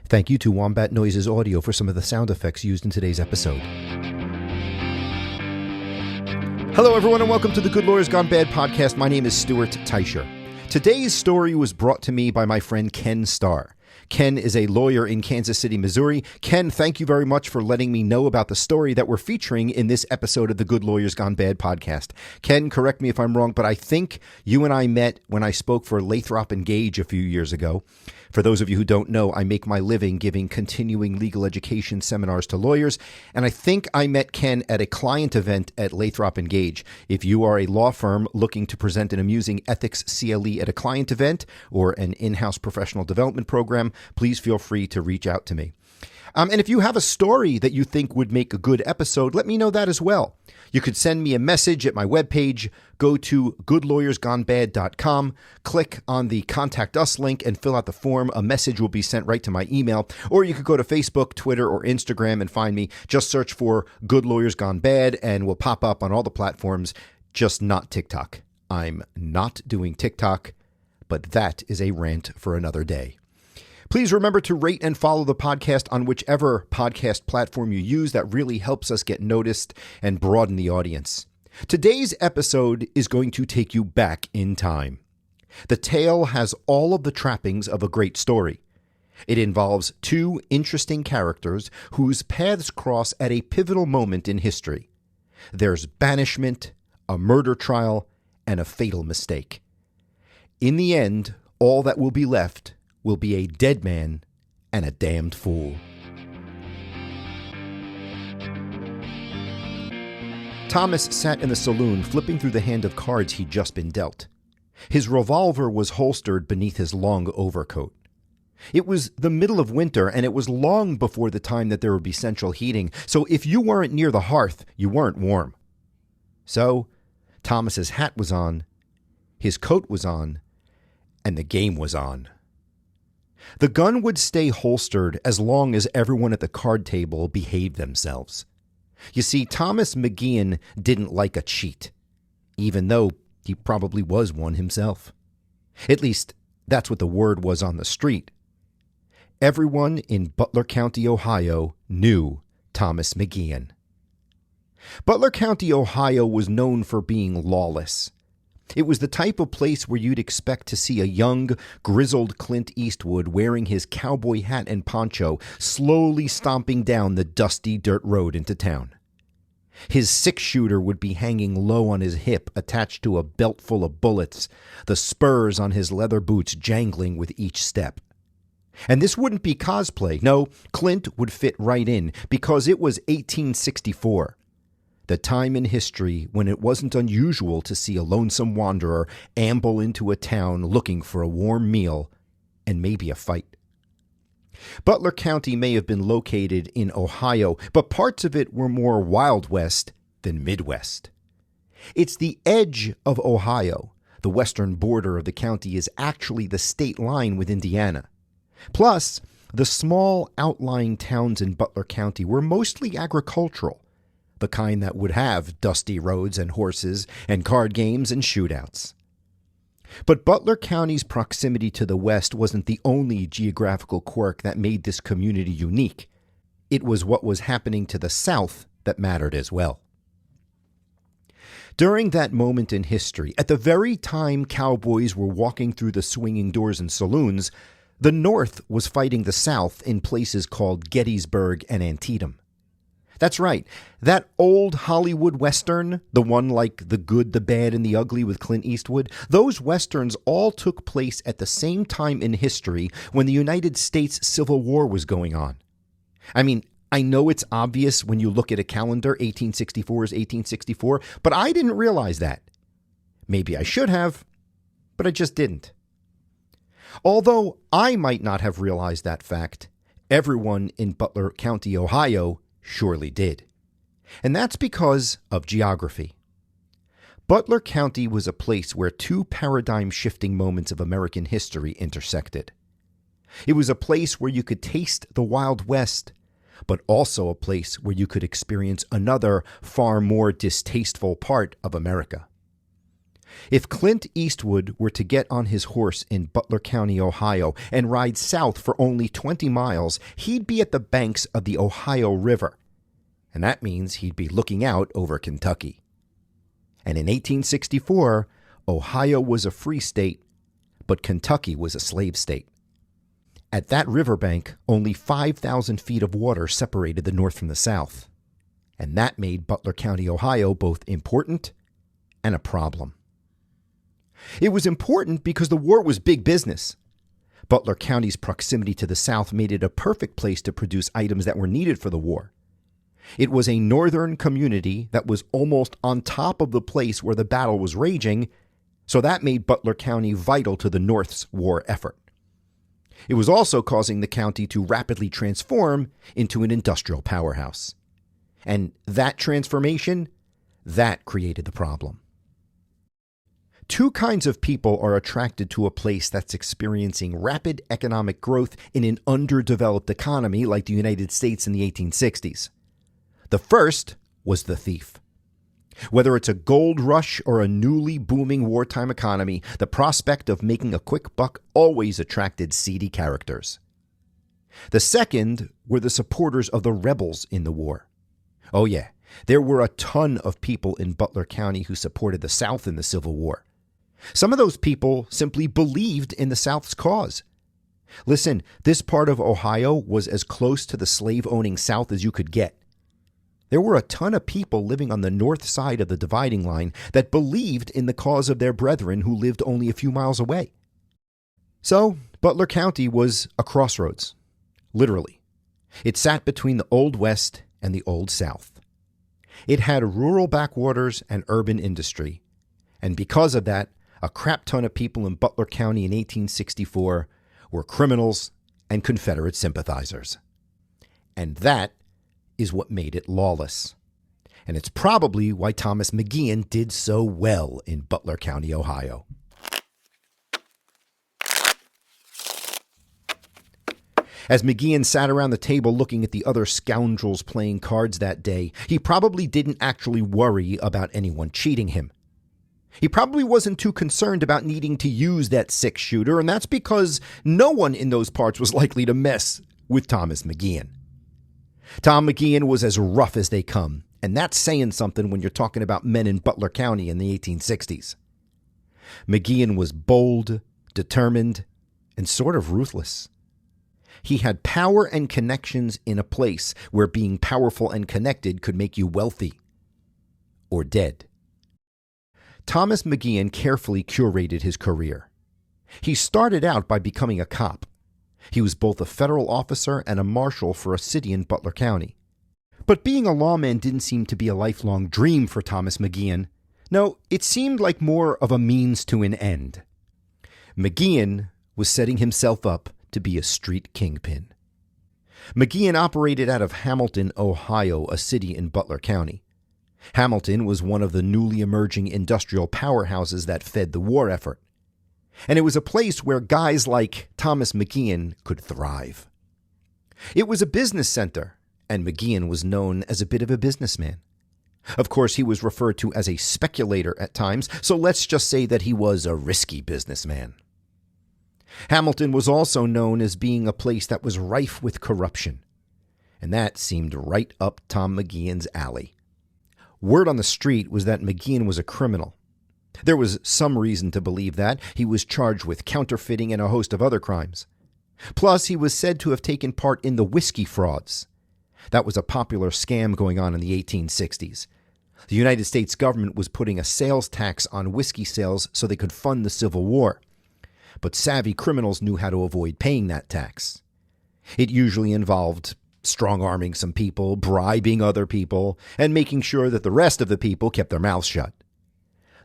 Thank you to Wombat Noises Audio for some of the sound effects used in today's episode. Hello, everyone, and welcome to the Good Lawyers Gone Bad podcast. My name is Stuart Teicher. Today's story was brought to me by my friend Ken Starr. Ken is a lawyer in Kansas City, Missouri. Ken, thank you very much for letting me know about the story that we're featuring in this episode of the Good Lawyers Gone Bad podcast. Ken, correct me if I'm wrong, but I think you and I met when I spoke for Lathrop and Gage a few years ago. For those of you who don't know, I make my living giving continuing legal education seminars to lawyers, and I think I met Ken at a client event at Lathrop and Gage. If you are a law firm looking to present an amusing ethics CLE at a client event or an in-house professional development program, please feel free to reach out to me. And if you have a story that you think would make a good episode, let me know that as well. You could send me a message at my webpage. Go to goodlawyersgonebad.com, click on the Contact Us link, and fill out the form. A message will be sent right to my email. Or you could go to Facebook, Twitter, or Instagram and find me. Just search for Good Lawyers Gone Bad, and we'll pop up on all the platforms, just not TikTok. I'm not doing TikTok, but that is a rant for another day. Please remember to rate and follow the podcast on whichever podcast platform you use. That really helps us get noticed and broaden the audience. Today's episode is going to take you back in time. The tale has all of the trappings of a great story. It involves two interesting characters whose paths cross at a pivotal moment in history. There's banishment, a murder trial, and a fatal mistake. In the end, all that will be left will be a dead man and a damned fool. Thomas sat in the saloon flipping through the hand of cards he'd just been dealt. His revolver was holstered beneath his long overcoat. It was the middle of winter, and it was long before the time that there would be central heating, so if you weren't near the hearth, you weren't warm. So, Thomas's hat was on, his coat was on, and the game was on. The gun would stay holstered as long as everyone at the card table behaved themselves. You see, Thomas McGeehan didn't like a cheat, even though he probably was one himself. At least, that's what the word was on the street. Everyone in Butler County, Ohio, knew Thomas McGeehan. Butler County, Ohio was known for being lawless. It was the type of place where you'd expect to see a young, grizzled Clint Eastwood wearing his cowboy hat and poncho, slowly stomping down the dusty dirt road into town. His six-shooter would be hanging low on his hip, attached to a belt full of bullets, the spurs on his leather boots jangling with each step. And this wouldn't be cosplay. No, Clint would fit right in, because it was 1864. The time in history when it wasn't unusual to see a lonesome wanderer amble into a town looking for a warm meal and maybe a fight. Butler County may have been located in Ohio, but parts of it were more Wild West than Midwest. It's the edge of Ohio. The western border of the county is actually the state line with Indiana. Plus, the small outlying towns in Butler County were mostly agricultural. The kind that would have dusty roads and horses and card games and shootouts. But Butler County's proximity to the West wasn't the only geographical quirk that made this community unique. It was what was happening to the South that mattered as well. During that moment in history, at the very time cowboys were walking through the swinging doors and saloons, the North was fighting the South in places called Gettysburg and Antietam. That's right. That old Hollywood Western, the one like The Good, the Bad, and the Ugly with Clint Eastwood, those Westerns all took place at the same time in history when the United States Civil War was going on. I mean, I know it's obvious when you look at a calendar, 1864 is 1864, but I didn't realize that. Maybe I should have, but I just didn't. Although I might not have realized that fact, everyone in Butler County, Ohio, surely did. And that's because of geography. Butler County was a place where two paradigm-shifting moments of American history intersected. It was a place where you could taste the Wild West, but also a place where you could experience another, far more distasteful part of America. If Clint Eastwood were to get on his horse in Butler County, Ohio, and ride south for only 20 miles, he'd be at the banks of the Ohio River. And that means he'd be looking out over Kentucky. And in 1864, Ohio was a free state, but Kentucky was a slave state. At that riverbank, only 5,000 feet of water separated the North from the South. And that made Butler County, Ohio, both important and a problem. It was important because the war was big business. Butler County's proximity to the South made it a perfect place to produce items that were needed for the war. It was a northern community that was almost on top of the place where the battle was raging, so that made Butler County vital to the North's war effort. It was also causing the county to rapidly transform into an industrial powerhouse. And that transformation, that created the problem. Two kinds of people are attracted to a place that's experiencing rapid economic growth in an underdeveloped economy like the United States in the 1860s. The first was the thief. Whether it's a gold rush or a newly booming wartime economy, the prospect of making a quick buck always attracted seedy characters. The second were the supporters of the rebels in the war. Oh yeah, there were a ton of people in Butler County who supported the South in the Civil War. Some of those people simply believed in the South's cause. Listen, this part of Ohio was as close to the slave-owning South as you could get. There were a ton of people living on the north side of the dividing line that believed in the cause of their brethren who lived only a few miles away. So, Butler County was a crossroads, literally. It sat between the Old West and the Old South. It had rural backwaters and urban industry, and because of that, a crap ton of people in Butler County in 1864 were criminals and Confederate sympathizers. And that is what made it lawless. And it's probably why Thomas McGeehan did so well in Butler County, Ohio. As McGeehan sat around the table looking at the other scoundrels playing cards that day, he probably didn't actually worry about anyone cheating him. He probably wasn't too concerned about needing to use that six-shooter, and that's because no one in those parts was likely to mess with Thomas McGeehan. Tom McGeehan was as rough as they come, and that's saying something when you're talking about men in Butler County in the 1860s. McGeehan was bold, determined, and sort of ruthless. He had power and connections in a place where being powerful and connected could make you wealthy or dead. Thomas McGeehan carefully curated his career. He started out by becoming a cop. He was both a federal officer and a marshal for a city in Butler County. But being a lawman didn't seem to be a lifelong dream for Thomas McGeehan. No, it seemed like more of a means to an end. McGeehan was setting himself up to be a street kingpin. McGeehan operated out of Hamilton, Ohio, a city in Butler County. Hamilton was one of the newly emerging industrial powerhouses that fed the war effort. And it was a place where guys like Thomas McGeehan could thrive. It was a business center, and McGeehan was known as a bit of a businessman. Of course, he was referred to as a speculator at times, so let's just say that he was a risky businessman. Hamilton was also known as being a place that was rife with corruption, and that seemed right up Tom McGeehan's alley. Word on the street was that McGeehan was a criminal. There was some reason to believe that. He was charged with counterfeiting and a host of other crimes. Plus, he was said to have taken part in the whiskey frauds. That was a popular scam going on in the 1860s. The United States government was putting a sales tax on whiskey sales so they could fund the Civil War. But savvy criminals knew how to avoid paying that tax. It usually involved strong-arming some people, bribing other people, and making sure that the rest of the people kept their mouths shut.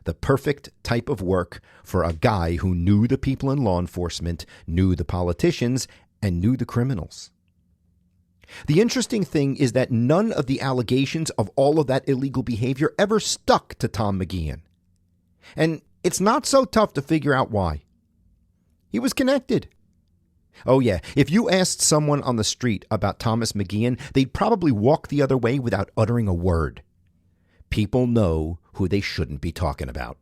The perfect type of work for a guy who knew the people in law enforcement, knew the politicians, and knew the criminals. The interesting thing is that none of the allegations of all of that illegal behavior ever stuck to Tom McGeehan. And it's not so tough to figure out why. He was connected. Oh yeah, if you asked someone on the street about Thomas McGeehan, they'd probably walk the other way without uttering a word. People know who they shouldn't be talking about.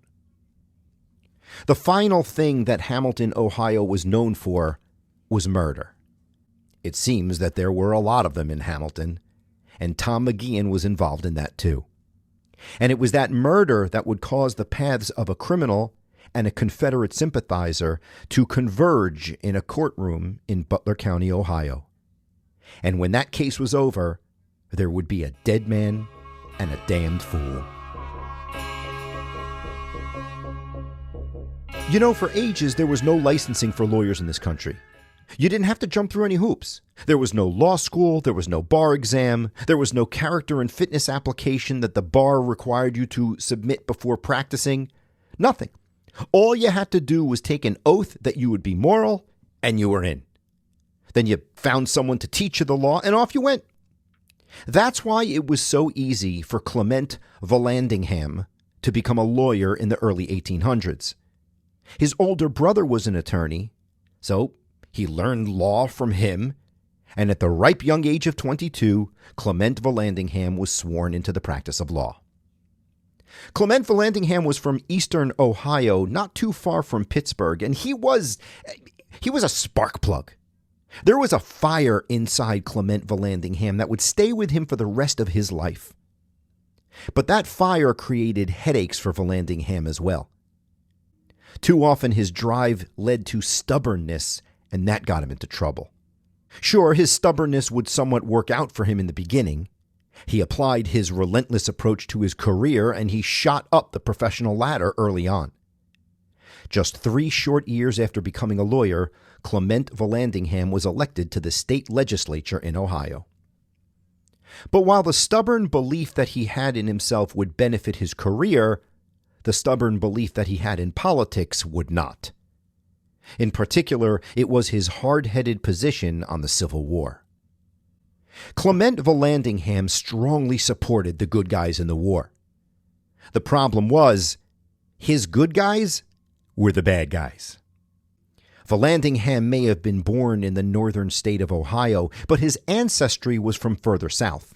The final thing that Hamilton, Ohio was known for was murder. It seems that there were a lot of them in Hamilton, and Tom McGeehan was involved in that too. And it was that murder that would cause the paths of a criminal and a Confederate sympathizer to converge in a courtroom in Butler County, Ohio. And when that case was over, there would be a dead man and a damned fool. You know, for ages, there was no licensing for lawyers in this country. You didn't have to jump through any hoops. There was no law school, there was no bar exam, there was no character and fitness application that the bar required you to submit before practicing. Nothing. All you had to do was take an oath that you would be moral, and you were in. Then you found someone to teach you the law, and off you went. That's why it was so easy for Clement Vallandigham to become a lawyer in the early 1800s. His older brother was an attorney, so he learned law from him, and at the ripe young age of 22, Clement Vallandigham was sworn into the practice of law. Clement Vallandigham was from eastern Ohio, not too far from Pittsburgh, and he was a spark plug. There was a fire inside Clement Vallandigham that would stay with him for the rest of his life. But that fire created headaches for Vallandigham as well. Too often his drive led to stubbornness, and that got him into trouble. Sure, his stubbornness would somewhat work out for him in the beginning. He applied his relentless approach to his career, and he shot up the professional ladder early on. Just 3 short years after becoming a lawyer, Clement Vallandigham was elected to the state legislature in Ohio. But while the stubborn belief that he had in himself would benefit his career, the stubborn belief that he had in politics would not. In particular, it was his hard-headed position on the Civil War. Clement Vallandigham strongly supported the good guys in the war. The problem was, his good guys were the bad guys. Vallandigham may have been born in the northern state of Ohio, but his ancestry was from further south.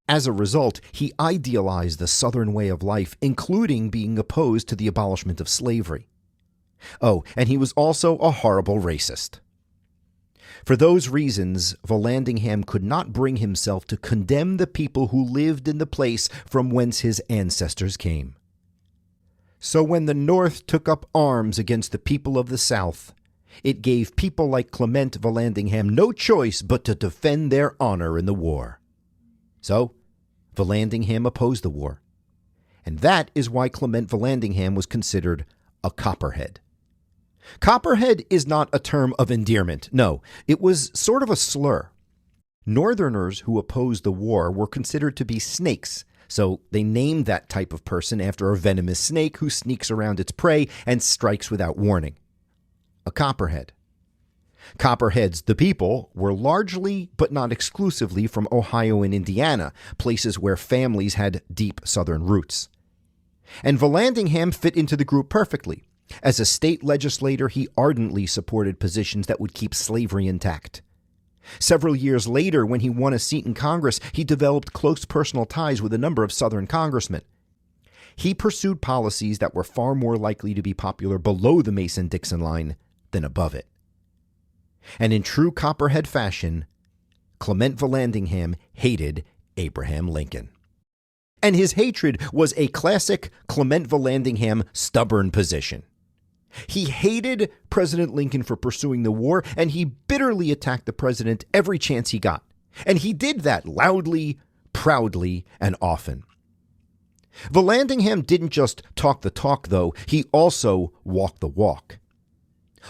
As a result, he idealized the Southern way of life, including being opposed to the abolishment of slavery. Oh, and he was also a horrible racist. For those reasons, Vallandigham could not bring himself to condemn the people who lived in the place from whence his ancestors came. So when the North took up arms against the people of the South, it gave people like Clement Vallandigham no choice but to defend their honor in the war. So, Vallandigham opposed the war. And that is why Clement Vallandigham was considered a Copperhead. Copperhead is not a term of endearment. No, it was sort of a slur. Northerners who opposed the war were considered to be snakes, so they named that type of person after a venomous snake who sneaks around its prey and strikes without warning. A Copperhead. Copperheads, the people, were largely, but not exclusively, from Ohio and Indiana, places where families had deep Southern roots. And Vallandigham fit into the group perfectly. As a state legislator, he ardently supported positions that would keep slavery intact. Several years later, when he won a seat in Congress, he developed close personal ties with a number of Southern congressmen. He pursued policies that were far more likely to be popular below the Mason-Dixon line than above it. And in true Copperhead fashion, Clement Vallandigham hated Abraham Lincoln. And his hatred was a classic Clement Vallandigham stubborn position. He hated President Lincoln for pursuing the war, and he bitterly attacked the president every chance he got. And he did that loudly, proudly, and often. Vallandigham didn't just talk the talk, though. He also walked the walk.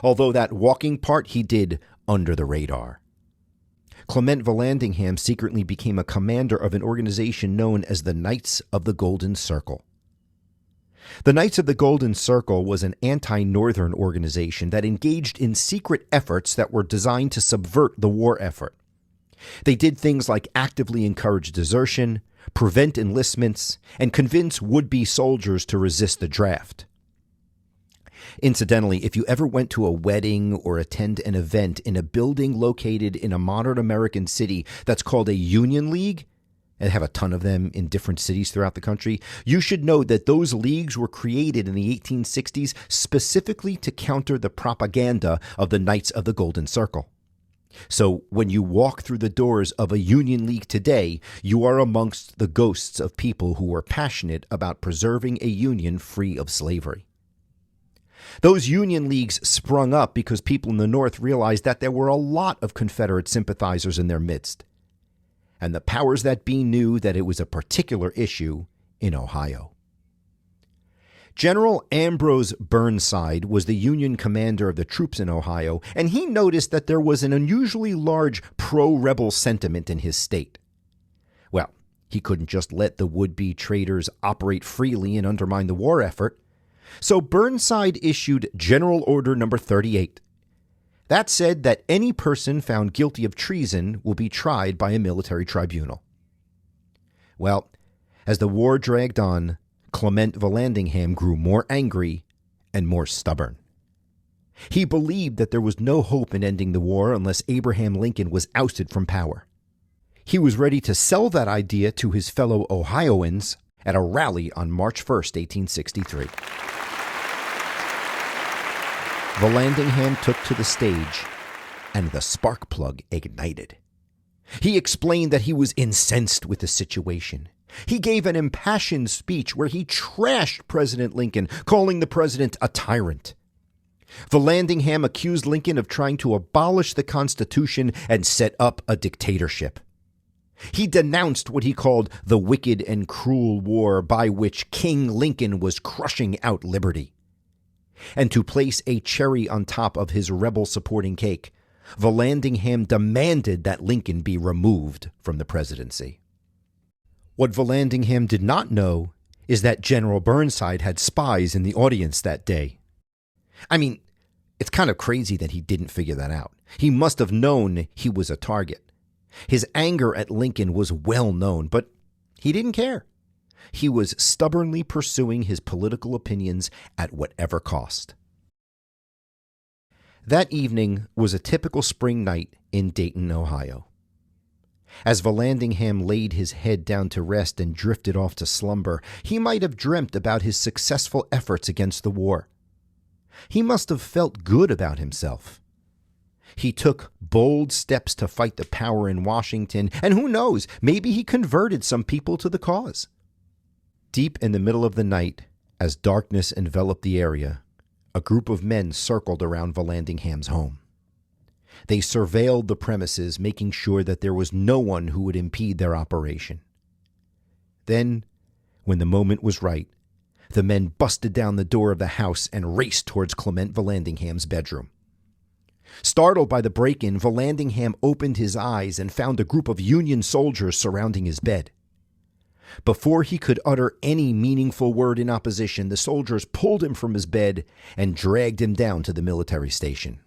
Although that walking part he did under the radar. Clement Vallandigham secretly became a commander of an organization known as the Knights of the Golden Circle. The Knights of the Golden Circle was an anti-Northern organization that engaged in secret efforts that were designed to subvert the war effort. They did things like actively encourage desertion, prevent enlistments, and convince would-be soldiers to resist the draft. Incidentally, if you ever went to a wedding or attend an event in a building located in a modern American city that's called a Union League, and have a ton of them in different cities throughout the country, you should know that those leagues were created in the 1860s specifically to counter the propaganda of the Knights of the Golden Circle. So when you walk through the doors of a Union League today, you are amongst the ghosts of people who were passionate about preserving a Union free of slavery. Those Union Leagues sprung up because people in the North realized that there were a lot of Confederate sympathizers in their midst. And the powers that be knew that it was a particular issue in Ohio. General Ambrose Burnside was the Union commander of the troops in Ohio, and he noticed that there was an unusually large pro-rebel sentiment in his state. Well, he couldn't just let the would-be traitors operate freely and undermine the war effort, so Burnside issued General Order No. 38. That said that any person found guilty of treason will be tried by a military tribunal. Well, as the war dragged on, Clement Vallandigham grew more angry and more stubborn. He believed that there was no hope in ending the war unless Abraham Lincoln was ousted from power. He was ready to sell that idea to his fellow Ohioans at a rally on March 1st, 1863. Vallandigham took to the stage, and the spark plug ignited. He explained that he was incensed with the situation. He gave an impassioned speech where he trashed President Lincoln, calling the president a tyrant. Vallandigham accused Lincoln of trying to abolish the Constitution and set up a dictatorship. He denounced what he called the wicked and cruel war by which King Lincoln was crushing out liberty. And to place a cherry on top of his rebel-supporting cake, Vallandigham demanded that Lincoln be removed from the presidency. What Vallandigham did not know is that General Burnside had spies in the audience that day. I mean, it's kind of crazy that he didn't figure that out. He must have known he was a target. His anger at Lincoln was well known, but he didn't care. He was stubbornly pursuing his political opinions at whatever cost. That evening was a typical spring night in Dayton, Ohio. As Vallandigham laid his head down to rest and drifted off to slumber, he might have dreamt about his successful efforts against the war. He must have felt good about himself. He took bold steps to fight the power in Washington, and who knows, maybe he converted some people to the cause. Deep in the middle of the night, as darkness enveloped the area, a group of men circled around Vallandigham's home. They surveilled the premises, making sure that there was no one who would impede their operation. Then, when the moment was right, the men busted down the door of the house and raced towards Clement Vallandigham's bedroom. Startled by the break-in, Vallandigham opened his eyes and found a group of Union soldiers surrounding his bed. Before he could utter any meaningful word in opposition, the soldiers pulled him from his bed and dragged him down to the military station.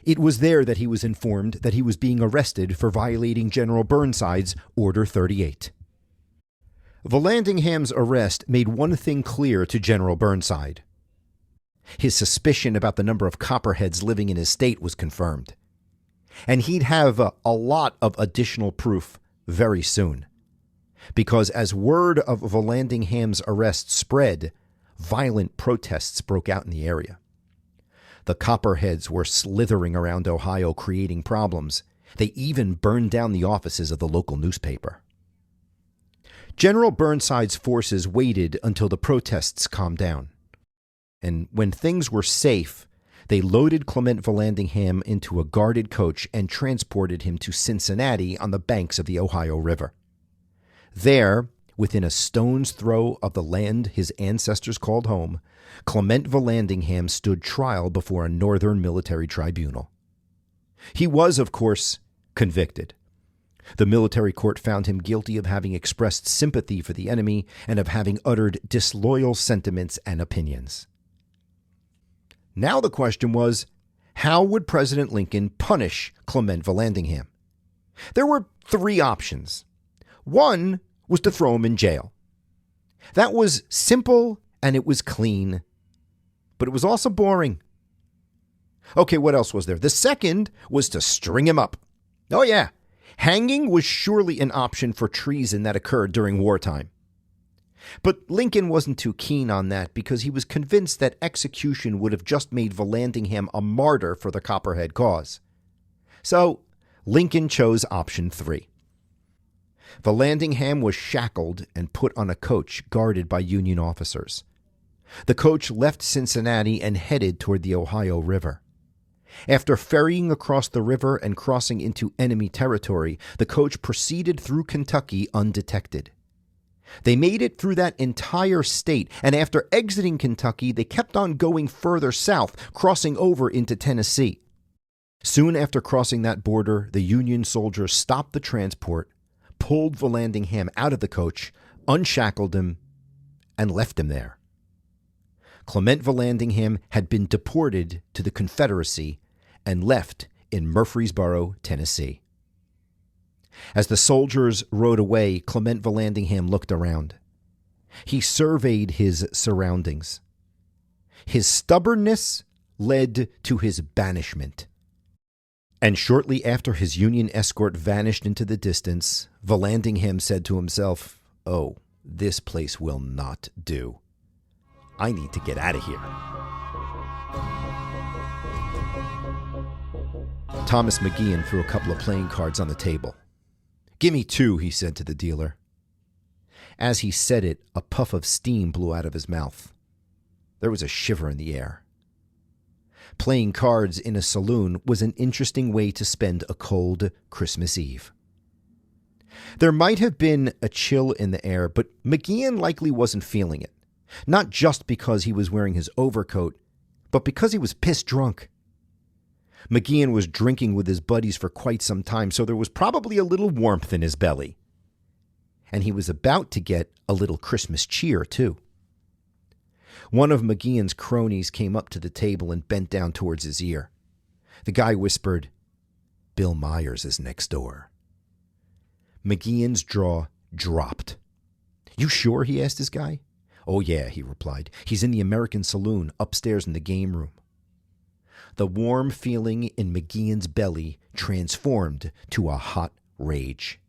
It was there that he was informed that he was being arrested for violating General Burnside's Order 38. Vallandigham's arrest made one thing clear to General Burnside. His suspicion about the number of copperheads living in his state was confirmed. And he'd have a lot of additional proof very soon. Because as word of Vallandigham's arrest spread, violent protests broke out in the area. The Copperheads were slithering around Ohio, creating problems. They even burned down the offices of the local newspaper. General Burnside's forces waited until the protests calmed down. And when things were safe, they loaded Clement Vallandigham into a guarded coach and transported him to Cincinnati on the banks of the Ohio River. There, within a stone's throw of the land his ancestors called home, Clement Vallandigham stood trial before a northern military tribunal. He was, of course, convicted. The military court found him guilty of having expressed sympathy for the enemy and of having uttered disloyal sentiments and opinions. Now the question was, how would President Lincoln punish Clement Vallandigham? There were three options. One was to throw him in jail. That was simple and it was clean, but it was also boring. Okay, what else was there? The second was to string him up. Oh yeah, Hanging was surely an option for treason that occurred during wartime. But Lincoln wasn't too keen on that because he was convinced that execution would have just made Vallandigham a martyr for the Copperhead cause. So Lincoln chose option 3. Vallandigham was shackled and put on a coach guarded by Union officers. The coach left Cincinnati and headed toward the Ohio River. After ferrying across the river and crossing into enemy territory, the coach proceeded through Kentucky undetected. They made it through that entire state, and after exiting Kentucky, they kept on going further south, crossing over into Tennessee. Soon after crossing that border, the Union soldiers stopped the transport, pulled Vallandigham out of the coach, unshackled him, and left him there. Clement Vallandigham had been deported to the Confederacy and left in Murfreesboro, Tennessee. As the soldiers rode away, Clement Vallandigham looked around. He surveyed his surroundings. His stubbornness led to his banishment. And shortly after his Union escort vanished into the distance, Vallandigham said to himself, "Oh, this place will not do. I need to get out of here." Thomas McGeehan threw a couple of playing cards on the table. "Give me 2, he said to the dealer. As he said it, a puff of steam blew out of his mouth. There was a shiver in the air. Playing cards in a saloon was an interesting way to spend a cold Christmas Eve. There might have been a chill in the air, but McGeehan likely wasn't feeling it. Not just because he was wearing his overcoat, but because he was piss drunk. McGeehan was drinking with his buddies for quite some time, so there was probably a little warmth in his belly. And he was about to get a little Christmas cheer, too. One of McGeehan's cronies came up to the table and bent down towards his ear. The guy whispered, "Bill Myers is next door." McGeehan's jaw dropped. "You sure?" he asked his guy. "Oh, yeah," he replied. "He's in the American Saloon, upstairs in the game room." The warm feeling in McGeehan's belly transformed to a hot rage.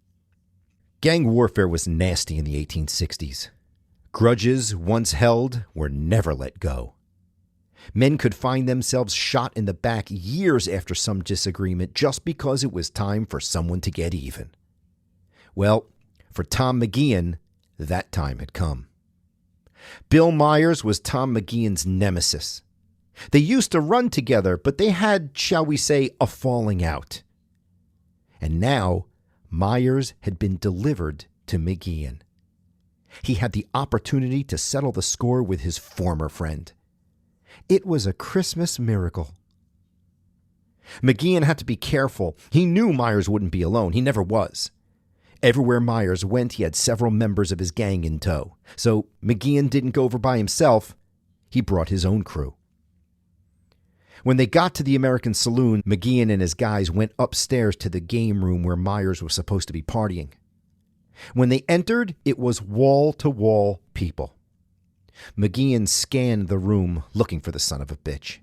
Gang warfare was nasty in the 1860s. Grudges once held were never let go. Men could find themselves shot in the back years after some disagreement just because it was time for someone to get even. Well, for Tom McGeehan, that time had come. Bill Myers was Tom McGeehan's nemesis. They used to run together, but they had, shall we say, a falling out. And now, Myers had been delivered to McGeehan. He had the opportunity to settle the score with his former friend. It was a Christmas miracle. McGeehan had to be careful. He knew Myers wouldn't be alone. He never was. Everywhere Myers went, he had several members of his gang in tow. So McGeehan didn't go over by himself. He brought his own crew. When they got to the American Saloon, McGeehan and his guys went upstairs to the game room where Myers was supposed to be partying. When they entered, it was wall-to-wall people. McGeehan scanned the room, looking for the son of a bitch.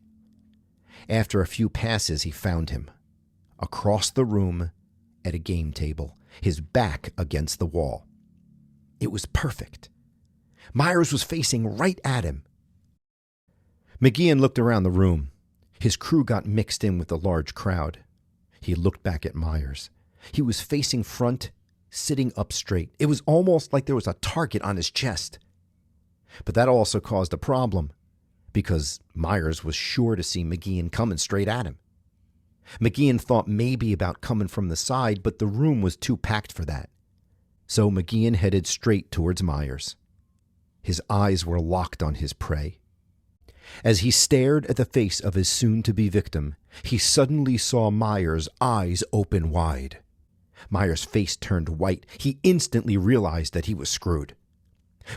After a few passes, he found him. Across the room, at a game table, his back against the wall. It was perfect. Myers was facing right at him. McGeehan looked around the room. His crew got mixed in with the large crowd. He looked back at Myers. He was facing front, sitting up straight. It was almost like there was a target on his chest. But that also caused a problem, because Myers was sure to see McGeehan coming straight at him. McGeehan thought maybe about coming from the side, but the room was too packed for that. So McGeehan headed straight towards Myers. His eyes were locked on his prey. As he stared at the face of his soon-to-be victim, he suddenly saw Myers' eyes open wide. Myers' face turned white. He instantly realized that he was screwed.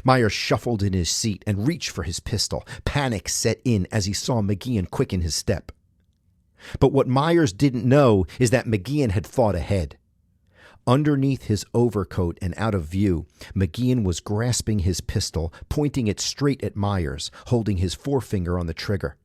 Myers shuffled in his seat and reached for his pistol. Panic set in as he saw McGeehan quicken his step. But what Myers didn't know is that McGeehan had thought ahead. Underneath his overcoat and out of view, McGeehan was grasping his pistol, pointing it straight at Myers, holding his forefinger on the trigger.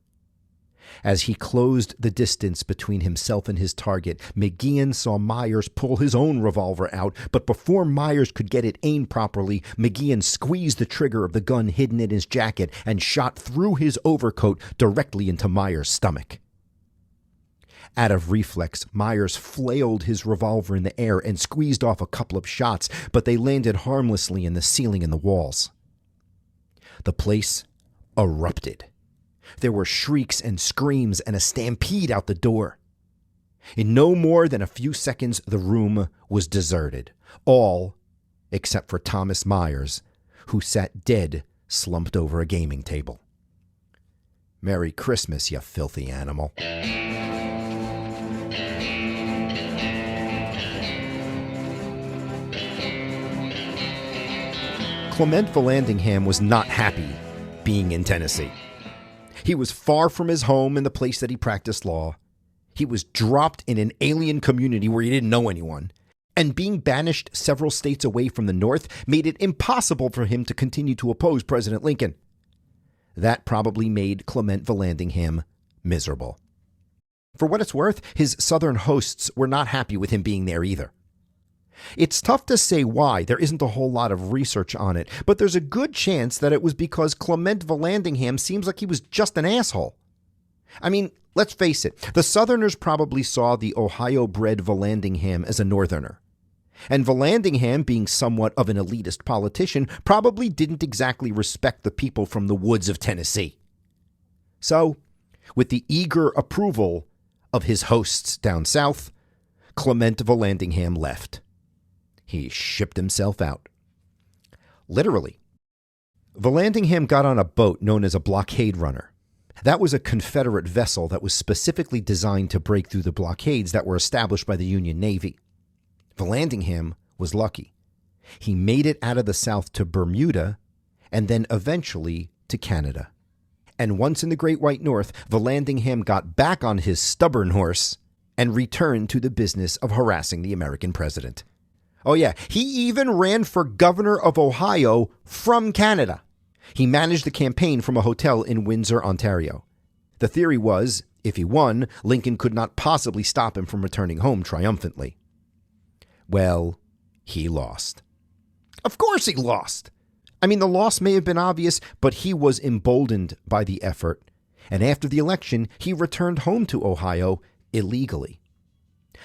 As he closed the distance between himself and his target, McGeehan saw Myers pull his own revolver out, but before Myers could get it aimed properly, McGeehan squeezed the trigger of the gun hidden in his jacket and shot through his overcoat directly into Myers' stomach. Out of reflex, Myers flailed his revolver in the air and squeezed off a couple of shots, but they landed harmlessly in the ceiling and the walls. The place erupted. There were shrieks and screams and a stampede out the door. In no more than a few seconds, the room was deserted, all except for Thomas Myers, who sat dead, slumped over a gaming table. Merry Christmas, you filthy animal. Clement Vallandigham was not happy being in Tennessee. He was far from his home and the place that he practiced law. He was dropped in an alien community where he didn't know anyone. And being banished several states away from the North made it impossible for him to continue to oppose President Lincoln. That probably made Clement Vallandigham miserable. For what it's worth, his Southern hosts were not happy with him being there either. It's tough to say why. There isn't a whole lot of research on it, but there's a good chance that it was because Clement Vallandigham seems like he was just an asshole. I mean, let's face it, the Southerners probably saw the Ohio-bred Vallandigham as a Northerner. And Vallandigham, being somewhat of an elitist politician, probably didn't exactly respect the people from the woods of Tennessee. So, with the eager approval of his hosts down south, Clement Vallandigham left. He shipped himself out. Literally. Vallandigham got on a boat known as a blockade runner. That was a Confederate vessel that was specifically designed to break through the blockades that were established by the Union Navy. Vallandigham was lucky. He made it out of the South to Bermuda and then eventually to Canada. And once in the Great White North, Vallandigham got back on his stubborn horse and returned to the business of harassing the American president. Oh yeah, he even ran for governor of Ohio from Canada. He managed the campaign from a hotel in Windsor, Ontario. The theory was, if he won, Lincoln could not possibly stop him from returning home triumphantly. Well, he lost. Of course he lost. I mean, the loss may have been obvious, but he was emboldened by the effort. And after the election, he returned home to Ohio illegally.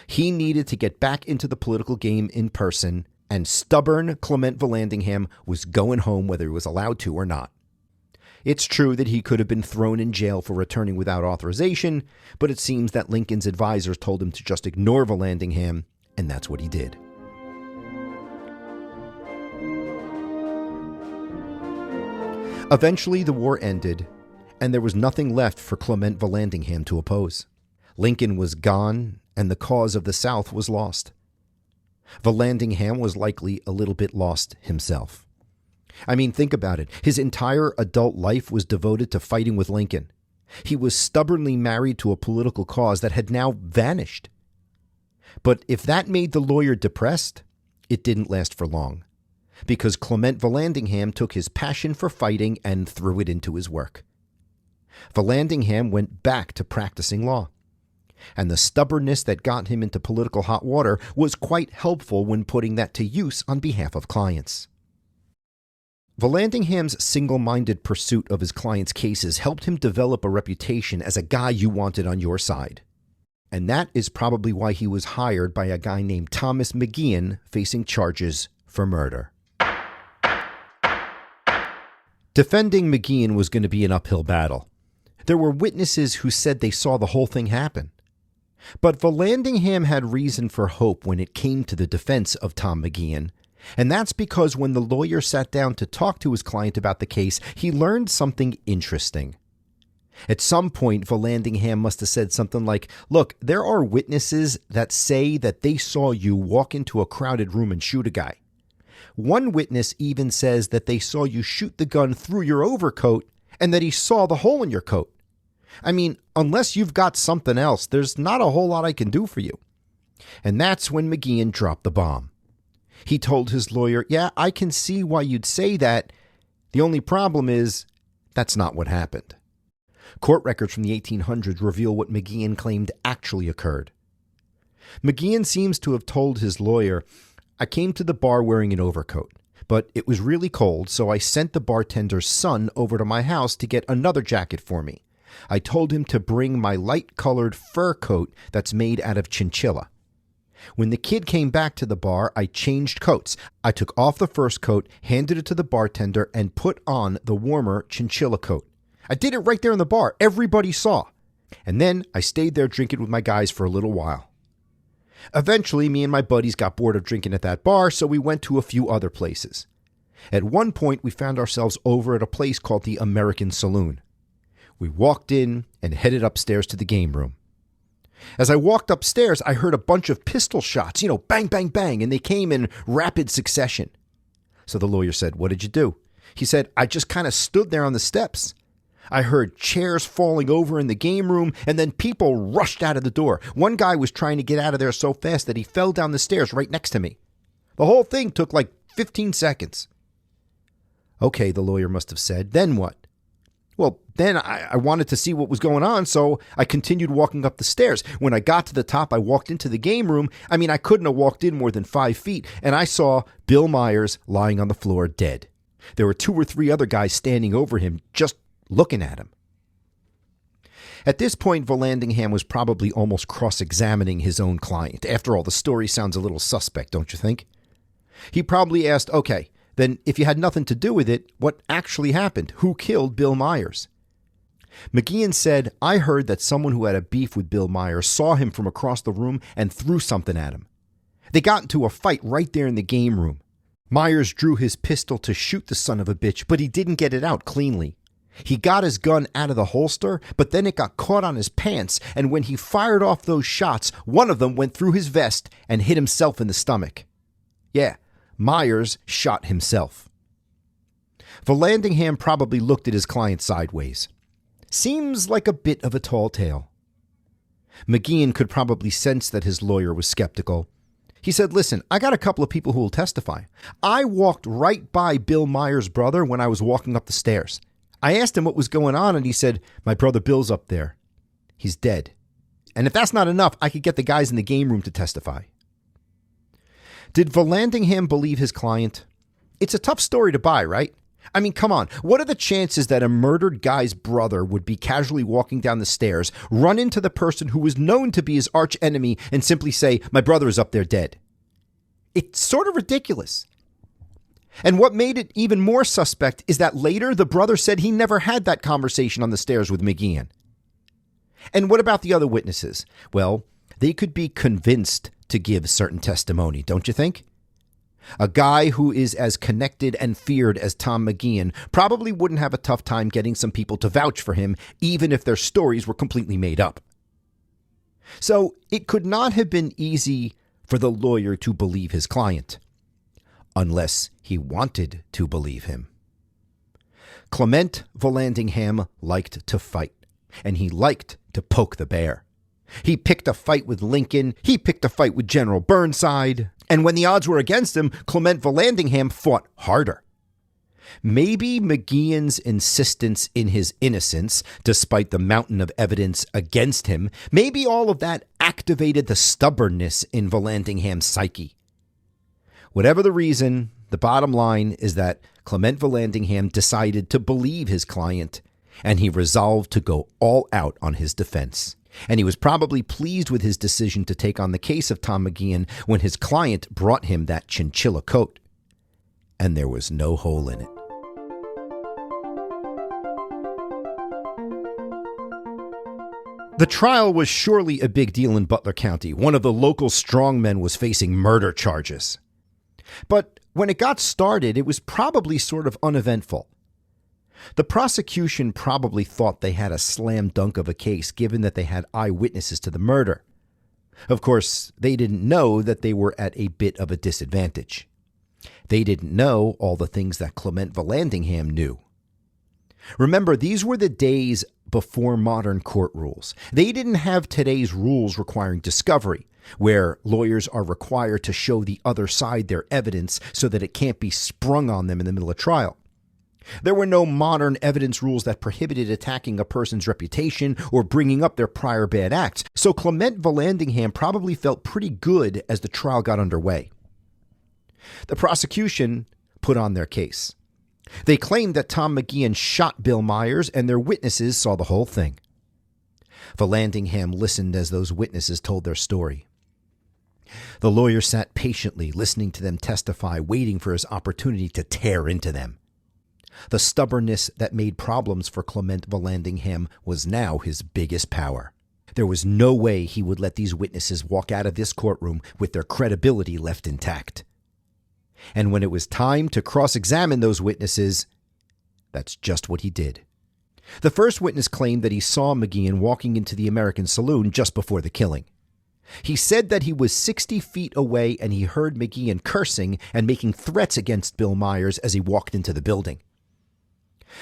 He needed to get back into the political game in person, and stubborn Clement Vallandigham was going home whether he was allowed to or not. It's true that he could have been thrown in jail for returning without authorization, but it seems that Lincoln's advisors told him to just ignore Vallandigham, and that's what he did. Eventually, the war ended, and there was nothing left for Clement Vallandigham to oppose. Lincoln was gone, and the cause of the South was lost. Vallandigham was likely a little bit lost himself. I mean, think about it. His entire adult life was devoted to fighting with Lincoln. He was stubbornly married to a political cause that had now vanished. But if that made the lawyer depressed, it didn't last for long, because Clement Vallandigham took his passion for fighting and threw it into his work. Vallandigham went back to practicing law, and the stubbornness that got him into political hot water was quite helpful when putting that to use on behalf of clients. Vallandigham's single-minded pursuit of his clients' cases helped him develop a reputation as a guy you wanted on your side. And that is probably why he was hired by a guy named Thomas McGeehan facing charges for murder. Defending McGeehan was going to be an uphill battle. There were witnesses who said they saw the whole thing happen. But Vallandigham had reason for hope when it came to the defense of Tom McGeehan, and that's because when the lawyer sat down to talk to his client about the case, he learned something interesting. At some point, Vallandigham must have said something like, "Look, there are witnesses that say that they saw you walk into a crowded room and shoot a guy. One witness even says that they saw you shoot the gun through your overcoat and that he saw the hole in your coat. I mean, unless you've got something else, there's not a whole lot I can do for you." And that's when McGeehan dropped the bomb. He told his lawyer, "Yeah, I can see why you'd say that. The only problem is that's not what happened." Court records from the 1800s reveal what McGeehan claimed actually occurred. McGeehan seems to have told his lawyer, "I came to the bar wearing an overcoat, but it was really cold, so I sent the bartender's son over to my house to get another jacket for me. I told him to bring my light-colored fur coat that's made out of chinchilla. When the kid came back to the bar, I changed coats. I took off the first coat, handed it to the bartender, and put on the warmer chinchilla coat. I did it right there in the bar. Everybody saw. And then I stayed there drinking with my guys for a little while. Eventually, me and my buddies got bored of drinking at that bar, so we went to a few other places. At one point, we found ourselves over at a place called the American Saloon. We walked in and headed upstairs to the game room. As I walked upstairs, I heard a bunch of pistol shots, bang, bang, bang, and they came in rapid succession. So the lawyer said, "What did you do?" He said, "I just kind of stood there on the steps. I heard chairs falling over in the game room, and then people rushed out of the door. One guy was trying to get out of there so fast that he fell down the stairs right next to me. The whole thing took like 15 seconds. "Okay," the lawyer must have said. "Then what?" "Well, then I wanted to see what was going on, so I continued walking up the stairs. When I got to the top, I walked into the game room. I couldn't have walked in more than 5 feet, and I saw Bill Myers lying on the floor dead. There were 2 or 3 other guys standing over him, just looking at him." At this point, Vallandigham was probably almost cross-examining his own client. After all, the story sounds a little suspect, don't you think? He probably asked, "Okay, then if you had nothing to do with it, what actually happened? Who killed Bill Myers?" McGeehan said, "I heard that someone who had a beef with Bill Myers saw him from across the room and threw something at him. They got into a fight right there in the game room. Myers drew his pistol to shoot the son of a bitch, but he didn't get it out cleanly. He got his gun out of the holster, but then it got caught on his pants, and when he fired off those shots, one of them went through his vest and hit himself in the stomach. Yeah, Myers shot himself." Vallandigham probably looked at his client sideways. Seems like a bit of a tall tale. McGeehan could probably sense that his lawyer was skeptical. He said, "Listen, I got a couple of people who will testify. I walked right by Bill Myers' brother when I was walking up the stairs. I asked him what was going on, and he said, 'My brother Bill's up there. He's dead.' And if that's not enough, I could get the guys in the game room to testify." Did Vallandigham believe his client? It's a tough story to buy, right? Come on. What are the chances that a murdered guy's brother would be casually walking down the stairs, run into the person who was known to be his arch enemy, and simply say, "My brother is up there dead"? It's sort of ridiculous. And what made it even more suspect is that later the brother said he never had that conversation on the stairs with McGeehan. And what about the other witnesses? Well, they could be convinced to give certain testimony, don't you think? A guy who is as connected and feared as Tom McGeehan probably wouldn't have a tough time getting some people to vouch for him, even if their stories were completely made up. So it could not have been easy for the lawyer to believe his client, unless he wanted to believe him. Clement Vallandigham liked to fight, and he liked to poke the bear. He picked a fight with Lincoln, he picked a fight with General Burnside, and when the odds were against him, Clement Vallandigham fought harder. Maybe McGeehan's insistence in his innocence, despite the mountain of evidence against him, maybe all of that activated the stubbornness in Vallandigham's psyche. Whatever the reason, the bottom line is that Clement Vallandigham decided to believe his client, and he resolved to go all out on his defense. And he was probably pleased with his decision to take on the case of Tom McGeehan when his client brought him that chinchilla coat. And there was no hole in it. The trial was surely a big deal in Butler County. One of the local strongmen was facing murder charges. But when it got started, it was probably sort of uneventful. The prosecution probably thought they had a slam dunk of a case, given that they had eyewitnesses to the murder. Of course, they didn't know that they were at a bit of a disadvantage. They didn't know all the things that Clement Vallandigham knew. Remember, these were the days before modern court rules. They didn't have today's rules requiring discovery, where lawyers are required to show the other side their evidence so that it can't be sprung on them in the middle of trial. There were no modern evidence rules that prohibited attacking a person's reputation or bringing up their prior bad acts, so Clement Vallandigham probably felt pretty good as the trial got underway. The prosecution put on their case. They claimed that Tom McGeehan shot Bill Myers, and their witnesses saw the whole thing. Vallandigham listened as those witnesses told their story. The lawyer sat patiently, listening to them testify, waiting for his opportunity to tear into them. The stubbornness that made problems for Clement Vallandigham was now his biggest power. There was no way he would let these witnesses walk out of this courtroom with their credibility left intact. And when it was time to cross-examine those witnesses, that's just what he did. The first witness claimed that he saw McGeehan walking into the American Saloon just before the killing. He said that he was 60 feet away and he heard McGeehan cursing and making threats against Bill Myers as he walked into the building.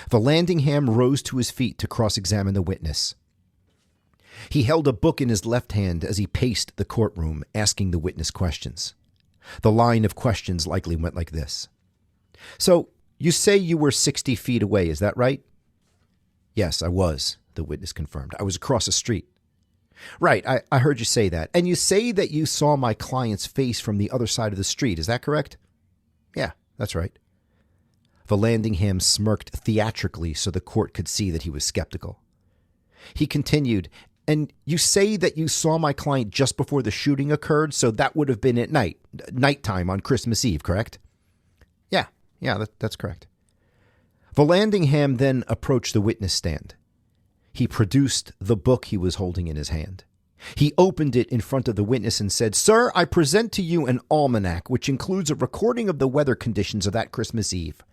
Vallandigham rose to his feet to cross-examine the witness. He held a book in his left hand as he paced the courtroom, asking the witness questions. The line of questions likely went like this. So, you say you were 60 feet away, is that right? Yes, I was, the witness confirmed. I was across the street. Right, I heard you say that. And you say that you saw my client's face from the other side of the street, is that correct? Yeah, that's right. Vallandigham smirked theatrically so the court could see that he was skeptical. He continued, and you say that you saw my client just before the shooting occurred, so that would have been at nighttime on Christmas Eve, correct? Yeah, that's correct. Vallandigham then approached the witness stand. He produced the book he was holding in his hand. He opened it in front of the witness and said, "Sir, I present to you an almanac, which includes a recording of the weather conditions of that Christmas Eve.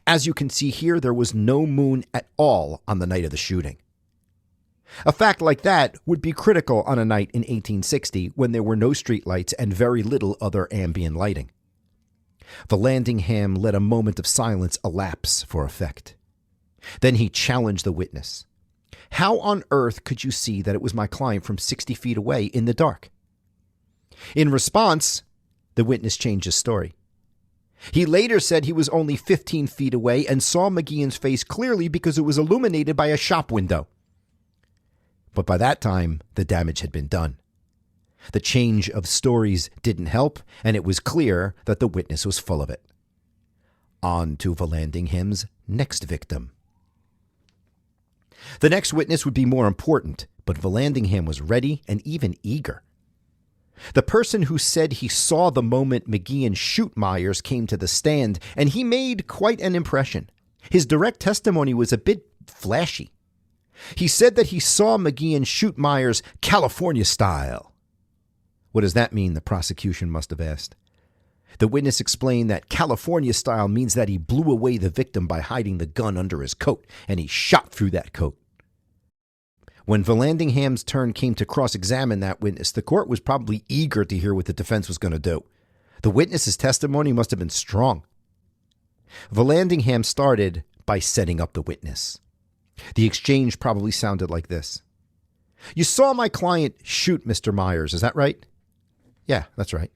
As you can see here, there was no moon at all on the night of the shooting." A fact like that would be critical on a night in 1860 when there were no streetlights and very little other ambient lighting. Vallandigham let a moment of silence elapse for effect. Then he challenged the witness. How on earth could you see that it was my client from 60 feet away in the dark? In response, the witness changed his story. He later said he was only 15 feet away and saw McGeehan's face clearly because it was illuminated by a shop window. But by that time, the damage had been done. The change of stories didn't help, and it was clear that the witness was full of it. On to Vallandigham's next victim. The next witness would be more important, but Vallandigham was ready and even eager. The person who said he saw the moment McGeehan shoot Myers came to the stand, and he made quite an impression. His direct testimony was a bit flashy. He said that he saw McGeehan shoot Myers California style. What does that mean, the prosecution must have asked. The witness explained that California style means that he blew away the victim by hiding the gun under his coat, and he shot through that coat. When Vallandigham's turn came to cross-examine that witness, the court was probably eager to hear what the defense was going to do. The witness's testimony must have been strong. Vallandigham started by setting up the witness. The exchange probably sounded like this. You saw my client shoot Mr. Myers, is that right? Yeah, that's right.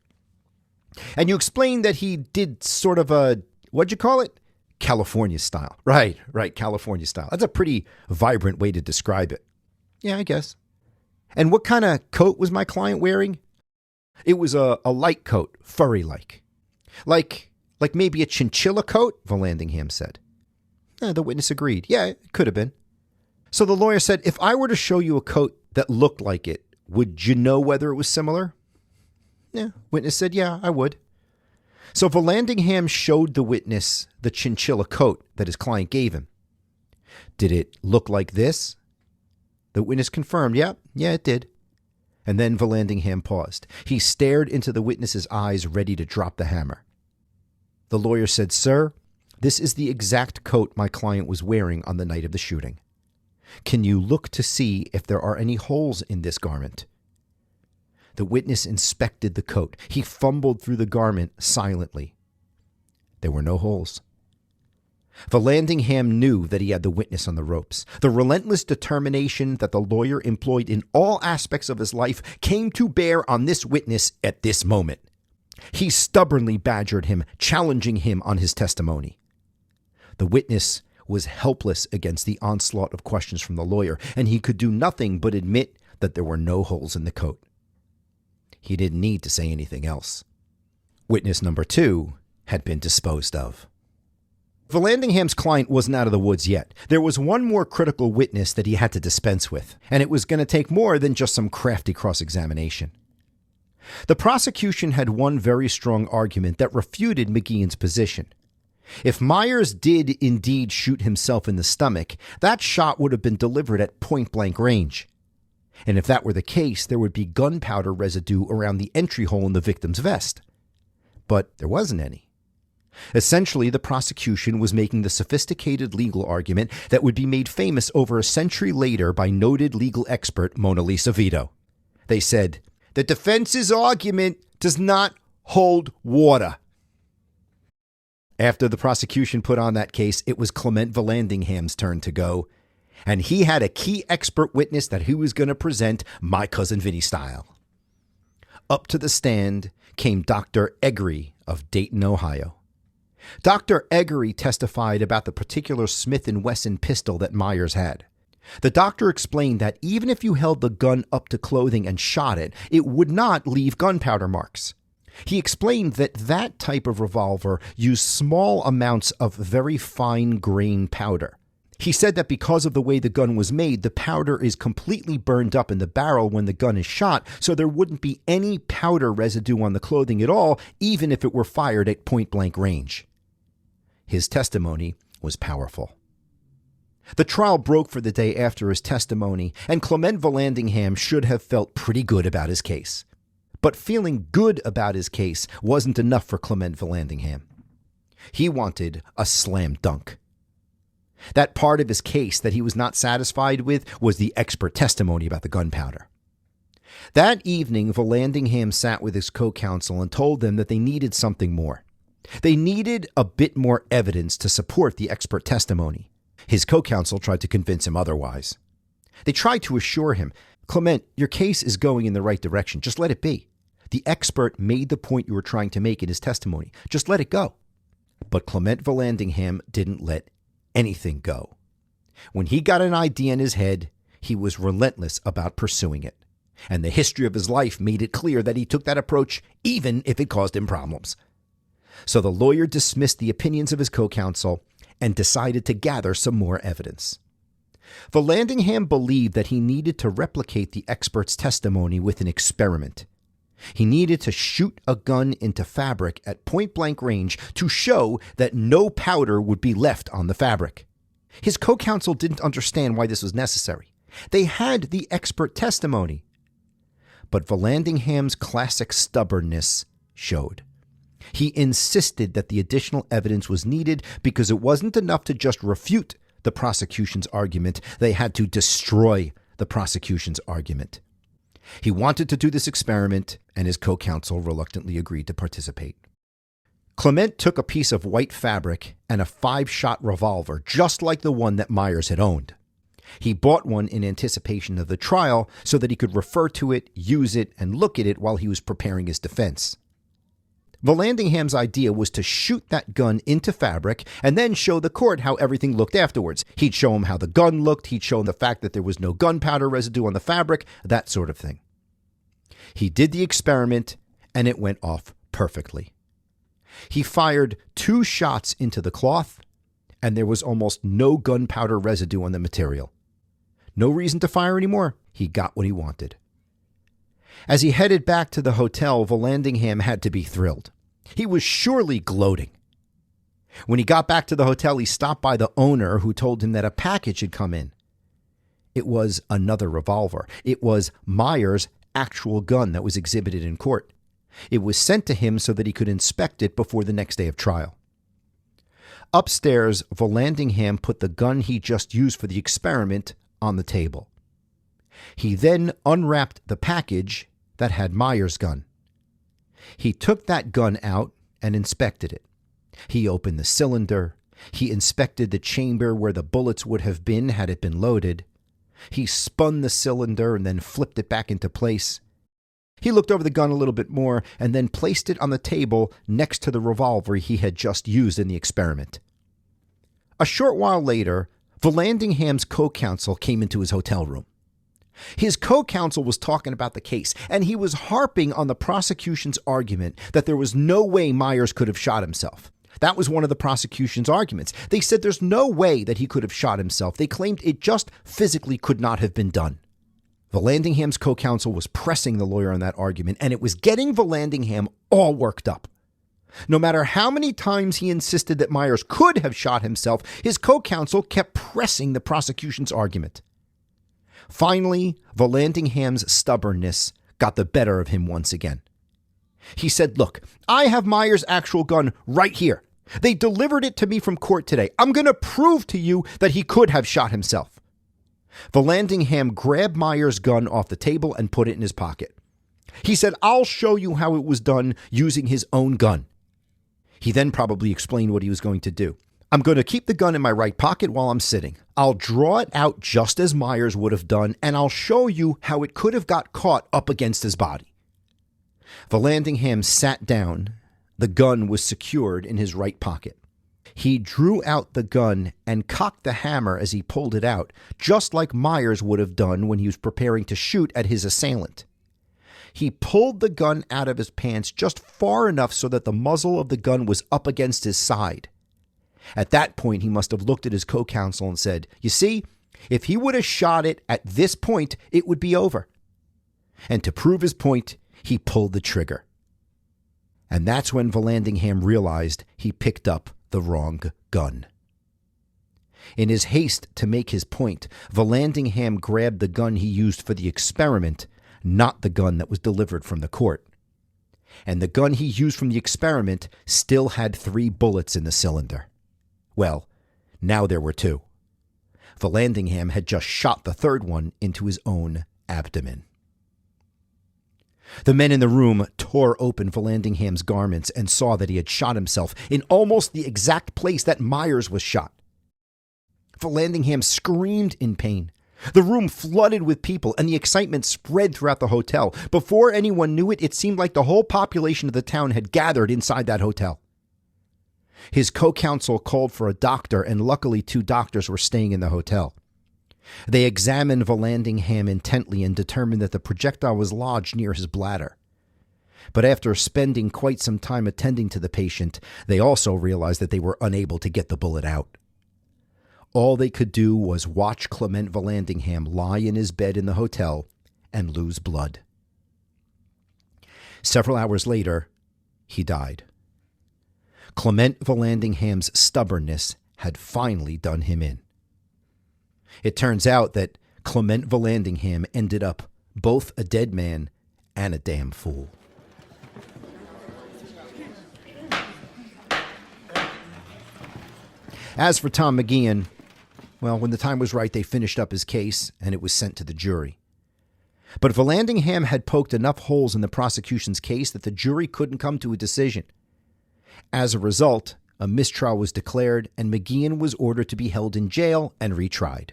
And you explained that he did sort of a, what'd you call it? California style. Right, California style. That's a pretty vibrant way to describe it. Yeah, I guess. And what kind of coat was my client wearing? It was a light coat, furry-like. Like maybe a chinchilla coat, Vallandigham said. The witness agreed. Yeah, it could have been. So the lawyer said, if I were to show you a coat that looked like it, would you know whether it was similar? Yeah, witness said, yeah, I would. So Vallandigham showed the witness the chinchilla coat that his client gave him. Did it look like this? The witness confirmed, yeah, it did. And then Vallandigham paused. He stared into the witness's eyes, ready to drop the hammer. The lawyer said, sir, this is the exact coat my client was wearing on the night of the shooting. Can you look to see if there are any holes in this garment? The witness inspected the coat. He fumbled through the garment silently. There were no holes. Vallandigham knew that he had the witness on the ropes. The relentless determination that the lawyer employed in all aspects of his life came to bear on this witness at this moment. He stubbornly badgered him, challenging him on his testimony. The witness was helpless against the onslaught of questions from the lawyer, and he could do nothing but admit that there were no holes in the coat. He didn't need to say anything else. Witness number 2 had been disposed of. Vallandingham's client wasn't out of the woods yet. There was one more critical witness that he had to dispense with, and it was going to take more than just some crafty cross-examination. The prosecution had one very strong argument that refuted McGeehan's position. If Myers did indeed shoot himself in the stomach, that shot would have been delivered at point-blank range. And if that were the case, there would be gunpowder residue around the entry hole in the victim's vest. But there wasn't any. Essentially, the prosecution was making the sophisticated legal argument that would be made famous over a century later by noted legal expert Mona Lisa Vito. They said, "The defense's argument does not hold water." After the prosecution put on that case, it was Clement Vallandingham's turn to go, and he had a key expert witness that he was going to present My Cousin Vinny style. Up to the stand came Dr. Eggery of Dayton, Ohio. Dr. Eggery testified about the particular Smith & Wesson pistol that Myers had. The doctor explained that even if you held the gun up to clothing and shot it, it would not leave gunpowder marks. He explained that that type of revolver used small amounts of very fine-grained powder. He said that because of the way the gun was made, the powder is completely burned up in the barrel when the gun is shot, so there wouldn't be any powder residue on the clothing at all, even if it were fired at point-blank range. His testimony was powerful. The trial broke for the day after his testimony, and Clement Vallandingham should have felt pretty good about his case. But feeling good about his case wasn't enough for Clement Vallandingham. He wanted a slam dunk. That part of his case that he was not satisfied with was the expert testimony about the gunpowder. That evening, Vallandingham sat with his co-counsel and told them that they needed something more. They needed a bit more evidence to support the expert testimony. His co-counsel tried to convince him otherwise. They tried to assure him, "Clement, your case is going in the right direction. Just let it be. The expert made the point you were trying to make in his testimony. Just let it go." But Clement Vallandingham didn't let anything go. When he got an idea in his head, he was relentless about pursuing it. And the history of his life made it clear that he took that approach even if it caused him problems. So the lawyer dismissed the opinions of his co-counsel and decided to gather some more evidence. Vallandingham believed that he needed to replicate the expert's testimony with an experiment. He needed to shoot a gun into fabric at point-blank range to show that no powder would be left on the fabric. His co-counsel didn't understand why this was necessary. They had the expert testimony. But Vallandingham's classic stubbornness showed. He insisted that the additional evidence was needed because it wasn't enough to just refute the prosecution's argument. They had to destroy the prosecution's argument. He wanted to do this experiment, and his co-counsel reluctantly agreed to participate. Clement took a piece of white fabric and a 5-shot revolver, just like the one that Myers had owned. He bought one in anticipation of the trial so that he could refer to it, use it, and look at it while he was preparing his defense. Vallandingham's idea was to shoot that gun into fabric and then show the court how everything looked afterwards. He'd show him how the gun looked, he'd show him the fact that there was no gunpowder residue on the fabric, that sort of thing. He did the experiment, and it went off perfectly. He fired 2 shots into the cloth, and there was almost no gunpowder residue on the material. No reason to fire anymore. He got what he wanted. As he headed back to the hotel, Vallandingham had to be thrilled. He was surely gloating. When he got back to the hotel, he stopped by the owner, who told him that a package had come in. It was another revolver. It was Myers' actual gun that was exhibited in court. It was sent to him so that he could inspect it before the next day of trial. Upstairs, Vallandingham put the gun he just used for the experiment on the table. He then unwrapped the package that had Myers' gun. He took that gun out and inspected it. He opened the cylinder. He inspected the chamber where the bullets would have been had it been loaded. He spun the cylinder and then flipped it back into place. He looked over the gun a little bit more and then placed it on the table next to the revolver he had just used in the experiment. A short while later, Vallandingham's co-counsel came into his hotel room. His co-counsel was talking about the case, and he was harping on the prosecution's argument that there was no way Myers could have shot himself. That was one of the prosecution's arguments. They said there's no way that he could have shot himself. They claimed it just physically could not have been done. Vallandingham's co-counsel was pressing the lawyer on that argument, and it was getting Vallandingham all worked up. No matter how many times he insisted that Myers could have shot himself, his co-counsel kept pressing the prosecution's argument. Finally, Vallandingham's stubbornness got the better of him once again. He said, "Look, I have Myers' actual gun right here. They delivered it to me from court today. I'm going to prove to you that he could have shot himself." Vallandingham grabbed Myers' gun off the table and put it in his pocket. He said, "I'll show you how it was done using his own gun." He then probably explained what he was going to do. "I'm going to keep the gun in my right pocket while I'm sitting. I'll draw it out just as Myers would have done, and I'll show you how it could have got caught up against his body." Vallandingham sat down. The gun was secured in his right pocket. He drew out the gun and cocked the hammer as he pulled it out, just like Myers would have done when he was preparing to shoot at his assailant. He pulled the gun out of his pants just far enough so that the muzzle of the gun was up against his side. At that point, he must have looked at his co-counsel and said, "You see, if he would have shot it at this point, it would be over." And to prove his point, he pulled the trigger. And that's when Vallandingham realized he picked up the wrong gun. In his haste to make his point, Vallandingham grabbed the gun he used for the experiment, not the gun that was delivered from the court. And the gun he used from the experiment still had 3 bullets in the cylinder. Well, now there were 2. Vallandingham had just shot the 3rd one into his own abdomen. The men in the room tore open Vallandingham's garments and saw that he had shot himself in almost the exact place that Myers was shot. Vallandingham screamed in pain. The room flooded with people, and the excitement spread throughout the hotel. Before anyone knew it, it seemed like the whole population of the town had gathered inside that hotel. His co-counsel called for a doctor, and luckily 2 doctors were staying in the hotel. They examined Vallandingham intently and determined that the projectile was lodged near his bladder. But after spending quite some time attending to the patient, they also realized that they were unable to get the bullet out. All they could do was watch Clement Vallandingham lie in his bed in the hotel and lose blood. Several hours later, he died. Clement Vallandingham's stubbornness had finally done him in. It turns out that Clement Vallandingham ended up both a dead man and a damn fool. As for Tom McGeehan, well, when the time was right, they finished up his case and it was sent to the jury. But Vallandingham had poked enough holes in the prosecution's case that the jury couldn't come to a decision. As a result, a mistrial was declared and McGeehan was ordered to be held in jail and retried.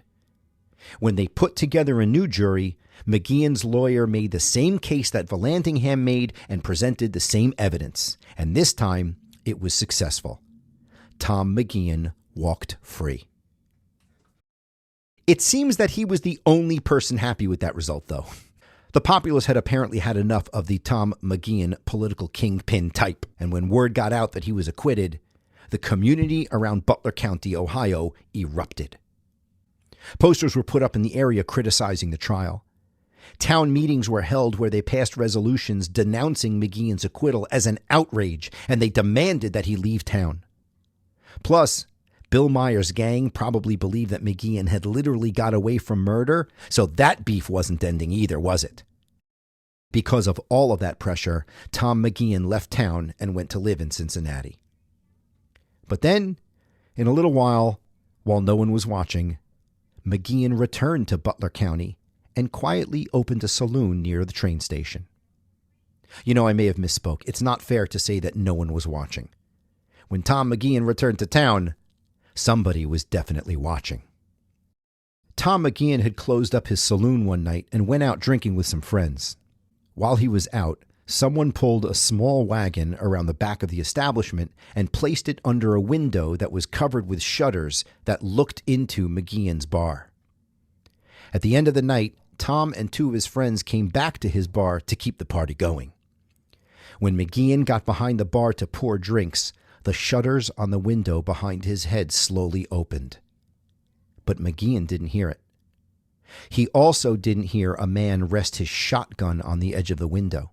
When they put together a new jury, McGeehan's lawyer made the same case that Vallandingham made and presented the same evidence. And this time, it was successful. Tom McGeehan walked free. It seems that he was the only person happy with that result, though. The populace had apparently had enough of the Tom McGeehan political kingpin type, and when word got out that he was acquitted, the community around Butler County, Ohio, erupted. Posters were put up in the area criticizing the trial. Town meetings were held where they passed resolutions denouncing McGeehan's acquittal as an outrage, and they demanded that he leave town. Plus, Bill Myers' gang probably believed that McGeehan had literally got away from murder, so that beef wasn't ending either, was it? Because of all of that pressure, Tom McGeehan left town and went to live in Cincinnati. But then, in a little while no one was watching, McGeehan returned to Butler County and quietly opened a saloon near the train station. You know, I may have misspoke. It's not fair to say that no one was watching. When Tom McGeehan returned to town, somebody was definitely watching. Tom McGeehan had closed up his saloon one night and went out drinking with some friends. While he was out, Someone pulled a small wagon around the back of the establishment and placed it under a window that was covered with shutters that looked into McGeehan's bar. At the end of the night, Tom and two of his friends came back to his bar to keep the party going. When McGeehan got behind the bar to pour drinks, the shutters on the window behind his head slowly opened. But McGeehan didn't hear it. He also didn't hear a man rest his shotgun on the edge of the window.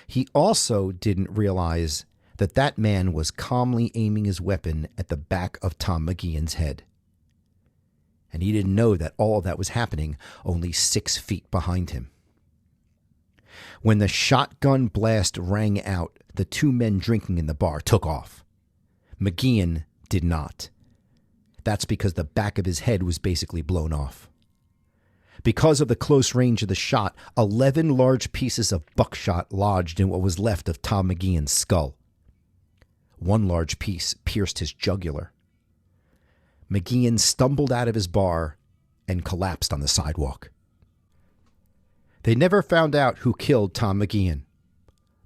He also didn't realize that that man was calmly aiming his weapon at the back of Tom McGeehan's head. And he didn't know that all of that was happening only 6 feet behind him. When the shotgun blast rang out, the two men drinking in the bar took off. McGeehan did not. That's because the back of his head was basically blown off. Because of the close range of the shot, 11 large pieces of buckshot lodged in what was left of Tom McGeehan's skull. One large piece pierced his jugular. McGeehan stumbled out of his bar and collapsed on the sidewalk. They never found out who killed Tom McGeehan.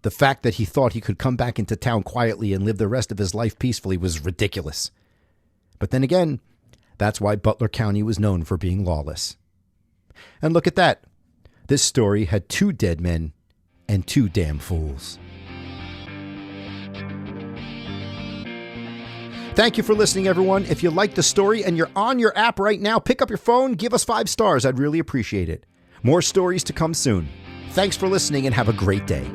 The fact that he thought he could come back into town quietly and live the rest of his life peacefully was ridiculous. But then again, that's why Butler County was known for being lawless. And look at that. This story had 2 dead men and 2 damn fools. Thank you for listening, everyone. If you liked the story and you're on your app right now, pick up your phone, give us 5 stars. I'd really appreciate it. More stories to come soon. Thanks for listening and have a great day.